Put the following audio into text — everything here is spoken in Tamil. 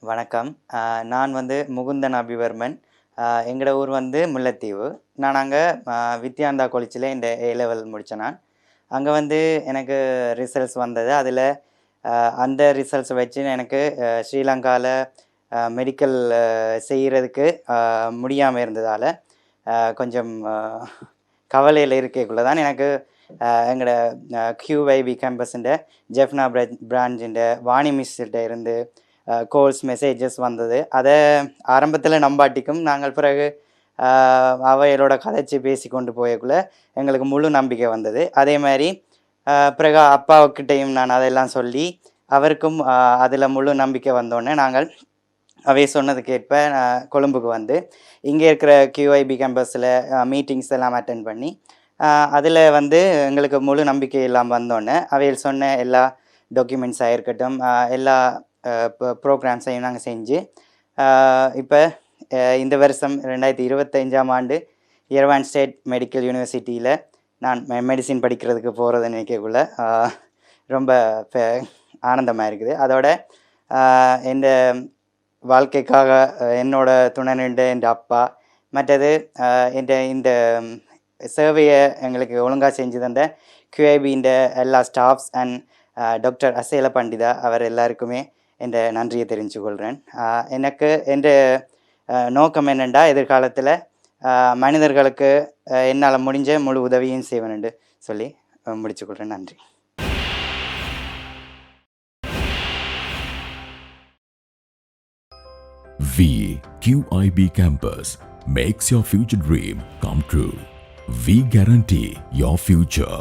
வணக்கம். நான் முகுந்தன் அபிவர்மன். எங்களோட ஊர் முல்லைத்தீவு. நான் அங்கே வித்யானந்தா காலேஜில் இந்த ஏ லெவல் முடித்தேன் நான். அங்கே எனக்கு ரிசல்ட்ஸ் வந்தது. அதில் அந்த ரிசல்ட்ஸை வச்சு எனக்கு ஸ்ரீலங்காவில் மெடிக்கல் செய்கிறதுக்கு முடியாமல் இருந்ததால் கொஞ்சம் கவலையில் இருக்கக்குள்ள தான் எனக்கு எங்களோட QYB கேம்பஸுன்ற ஜெஃப்னா பிரான்ச்சுன்ற வாணி மிஸ்கிட்ட இருந்து கோல்ஸ் மெசேஜஸ் வந்தது. அதை ஆரம்பத்தில் நம்பாட்டிக்கும் நாங்கள் பிறகு அவைகளோட கதைச்சி பேசி கொண்டு போயக்குள்ள எங்களுக்கு முழு நம்பிக்கை வந்தது. அதே மாதிரி பிறகு அப்பாவுக்கிட்டையும் நான் அதெல்லாம் சொல்லி அவருக்கும் அதில் முழு நம்பிக்கை வந்தோடனே நாங்கள் அவை சொன்னதுக்கேற்ப கொழும்புக்கு இங்கே இருக்கிற QYB கேம்பஸில் மீட்டிங்ஸ் எல்லாம் அட்டென்ட் பண்ணி அதில் எங்களுக்கு முழு நம்பிக்கை எல்லாம் வந்தோடனே அவையில் சொன்ன எல்லா டாக்குமெண்ட்ஸாக இருக்கட்டும் எல்லா ப்ரோக்ராம்ஸையும் நாங்கள் செஞ்சு இப்போ இந்த வருஷம் 2025ஆம் ஆண்டு யெரெவான் ஸ்டேட் மெடிக்கல் யூனிவர்சிட்டியில் நான் மெடிசின் படிக்கிறதுக்கு போகிறத நினைக்கக்குள்ள ரொம்ப ஆனந்தமாக இருக்குது. அதோட என் வாழ்க்கைக்காக என்னோட துணை நின்ற என் அப்பா, மற்றது இந்த சேவையை எங்களுக்கு ஒழுங்காக செஞ்சு தந்த QYBன்ற எல்லா ஸ்டாஃப்ஸ் அண்ட் டாக்டர் அசேல பண்டிதா அவர் எல்லாருக்குமே என்ற நன்றியை தெரிஞ்சுக்கொள்கிறேன். எனக்கு என்ற நோக்கம் என்னென்னா எதிர்காலத்தில் மனிதர்களுக்கு என்னால் முடிஞ்ச முழு உதவியும் செய்வேன்னு சொல்லி முடிச்சுக்கொள்கிறேன். நன்றி. QYB campus makes your future dream come true. We guarantee your future.